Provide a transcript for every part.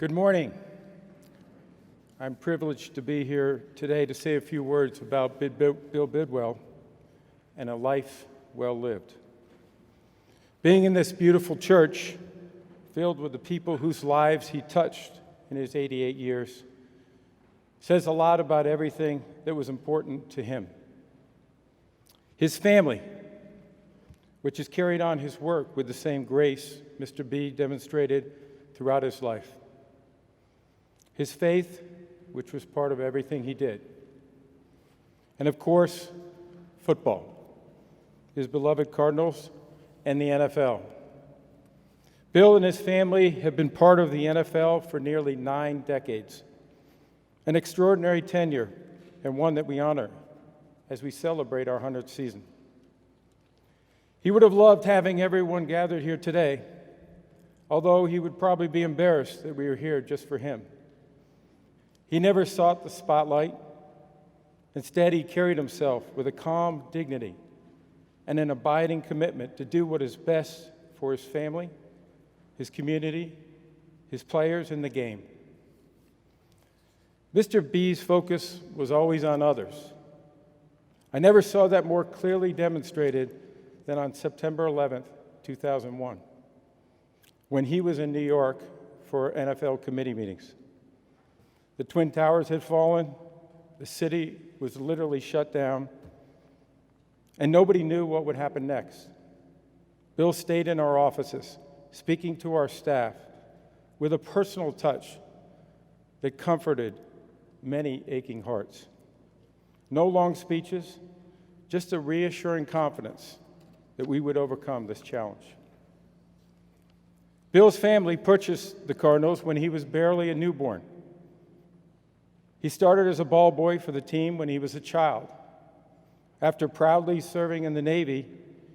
Good morning. I'm privileged to be here today to say a few words about Bill Bidwill and a life well lived. Being in this beautiful church, filled with the people whose lives he touched in his 88 years, says a lot about everything that was important to him. His family, which has carried on his work with the same grace Mr. B demonstrated throughout his life. His faith, which was part of everything he did. And of course, football, his beloved Cardinals, and the NFL. Bill and his family have been part of the NFL for nearly 9 decades, an extraordinary tenure and one that we honor as we celebrate our 100th season. He would have loved having everyone gathered here today, although he would probably be embarrassed that we were here just for him. He never sought the spotlight. Instead, he carried himself with a calm dignity and an abiding commitment to do what is best for his family, his community, his players, and the game. Mr. B's focus was always on others. I never saw that more clearly demonstrated than on September 11th, 2001, when he was in New York for NFL committee meetings. The Twin Towers had fallen, the city was literally shut down, and nobody knew what would happen next. Bill stayed in our offices, speaking to our staff with a personal touch that comforted many aching hearts. No long speeches, just a reassuring confidence that we would overcome this challenge. Bill's family purchased the Cardinals when he was barely a newborn. He started as a ball boy for the team when he was a child. After proudly serving in the Navy,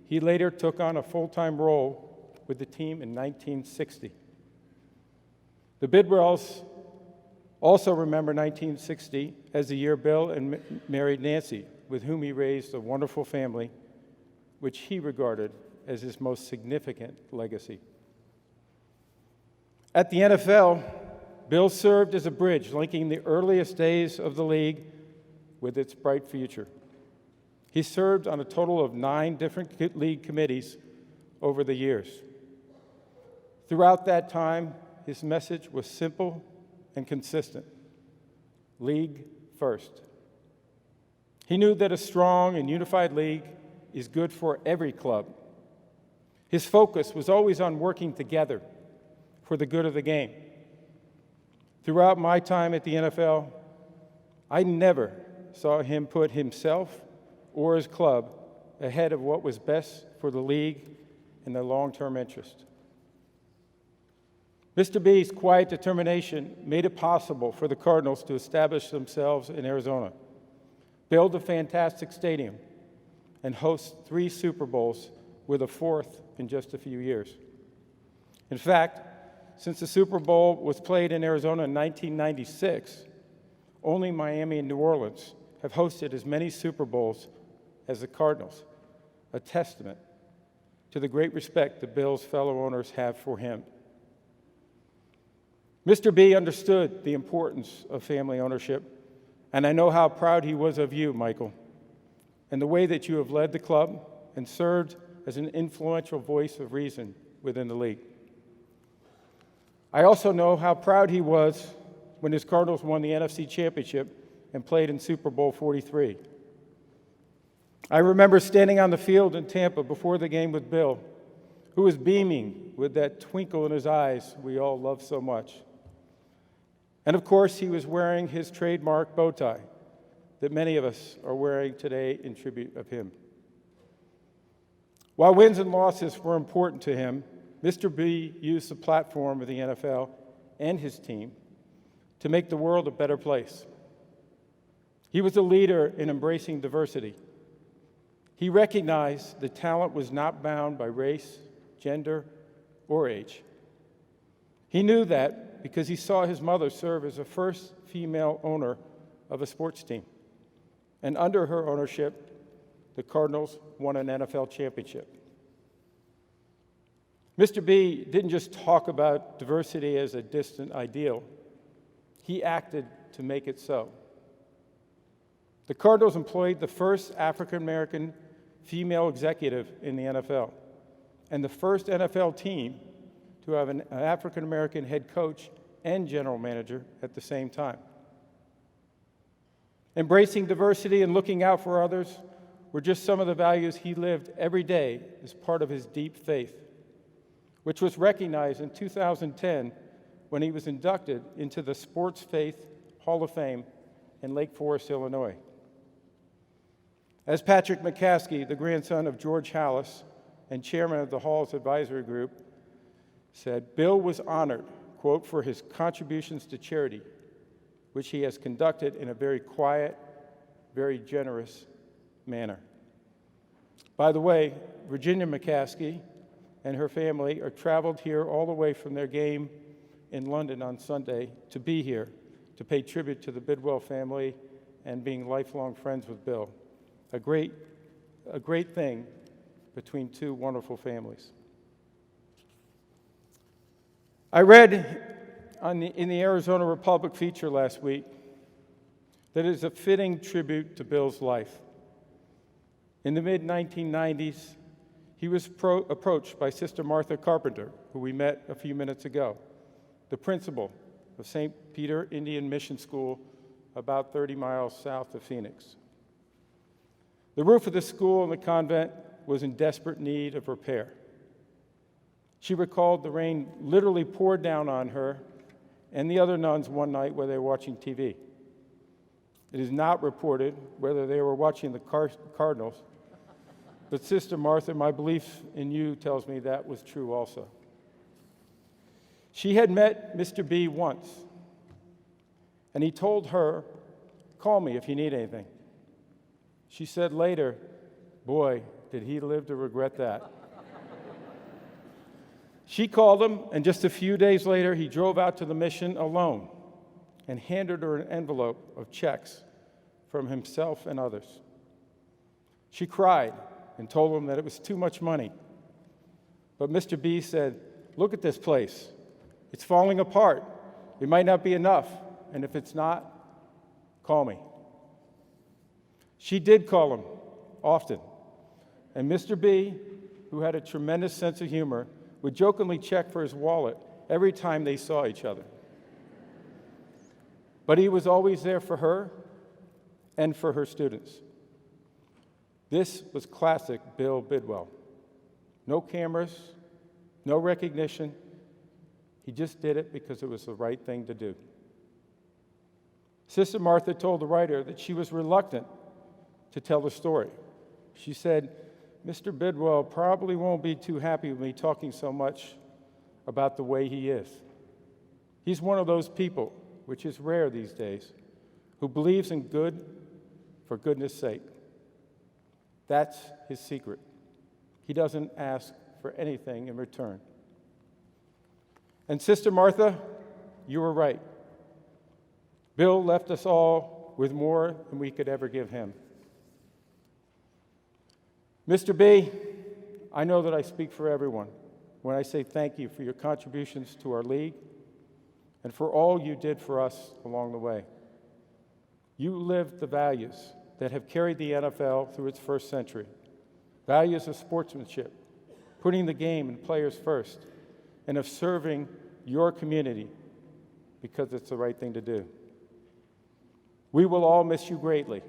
he later took on a full-time role with the team in 1960. The Bidwills also remember 1960 as the year Bill married Nancy, with whom he raised a wonderful family, which he regarded as his most significant legacy. At the NFL, Bill served as a bridge linking the earliest days of the league with its bright future. He served on a total of 9 different league committees over the years. Throughout that time, his message was simple and consistent: league first. He knew that a strong and unified league is good for every club. His focus was always on working together for the good of the game. Throughout my time at the NFL, I never saw him put himself or his club ahead of what was best for the league and the long-term interest. Mr. B's quiet determination made it possible for the Cardinals to establish themselves in Arizona, build a fantastic stadium, and host 3 Super Bowls, with a 4th in just a few years. In fact, since the Super Bowl was played in Arizona in 1996, only Miami and New Orleans have hosted as many Super Bowls as the Cardinals, a testament to the great respect the Bills' fellow owners have for him. Mr. B understood the importance of family ownership, and I know how proud he was of you, Michael, and the way that you have led the club and served as an influential voice of reason within the league. I also know how proud he was when his Cardinals won the NFC Championship and played in Super Bowl 43. I remember standing on the field in Tampa before the game with Bill, who was beaming with that twinkle in his eyes we all love so much. And of course, he was wearing his trademark bow tie that many of us are wearing today in tribute of him. While wins and losses were important to him, Mr. B used the platform of the NFL and his team to make the world a better place. He was a leader in embracing diversity. He recognized that talent was not bound by race, gender, or age. He knew that because he saw his mother serve as the first female owner of a sports team. And under her ownership, the Cardinals won an NFL championship. Mr. B didn't just talk about diversity as a distant ideal. He acted to make it so. The Cardinals employed the first African-American female executive in the NFL, and the first NFL team to have an African-American head coach and general manager at the same time. Embracing diversity and looking out for others were just some of the values he lived every day as part of his deep faith, which was recognized in 2010 when he was inducted into the Sports Faith Hall of Fame in Lake Forest, Illinois. As Patrick McCaskey, the grandson of George Hallis and chairman of the Hall's advisory group, said, Bill was honored, quote, for his contributions to charity, which he has conducted in a very quiet, very generous manner. By the way, Virginia McCaskey and her family are traveled here all the way from their game in London on Sunday to be here to pay tribute to the Bidwill family and being lifelong friends with Bill. A great thing between two wonderful families. I read in the Arizona Republic feature last week that it is a fitting tribute to Bill's life. In the mid-1990s, he was approached by Sister Martha Carpenter, who we met a few minutes ago, the principal of St. Peter Indian Mission School about 30 miles south of Phoenix. The roof of the school and the convent was in desperate need of repair. She recalled the rain literally poured down on her and the other nuns one night while they were watching TV. It is not reported whether they were watching the Cardinals, but Sister Martha, my belief in you tells me that was true also. She had met Mr. B once, and he told her, call me if you need anything. She said later, boy, did he live to regret that. She called him, and just a few days later, he drove out to the mission alone and handed her an envelope of checks from himself and others. She cried and told him that it was too much money. But Mr. B said, look at this place. It's falling apart. It might not be enough, and if it's not, call me. She did call him often, and Mr. B, who had a tremendous sense of humor, would jokingly check for his wallet every time they saw each other. But he was always there for her and for her students. This was classic Bill Bidwill. No cameras, no recognition. He just did it because it was the right thing to do. Sister Martha told the writer that she was reluctant to tell the story. She said, Mr. Bidwill probably won't be too happy with me talking so much about the way he is. He's one of those people, which is rare these days, who believes in good for goodness sake. That's his secret. He doesn't ask for anything in return. And Sister Martha, you were right. Bill left us all with more than we could ever give him. Mr. B, I know that I speak for everyone when I say thank you for your contributions to our league and for all you did for us along the way. You lived the values that have carried the NFL through its first century, values of sportsmanship, putting the game and players first, and of serving your community because it's the right thing to do. We will all miss you greatly,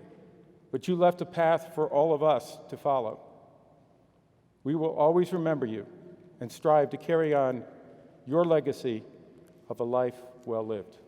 but you left a path for all of us to follow. We will always remember you and strive to carry on your legacy of a life well lived.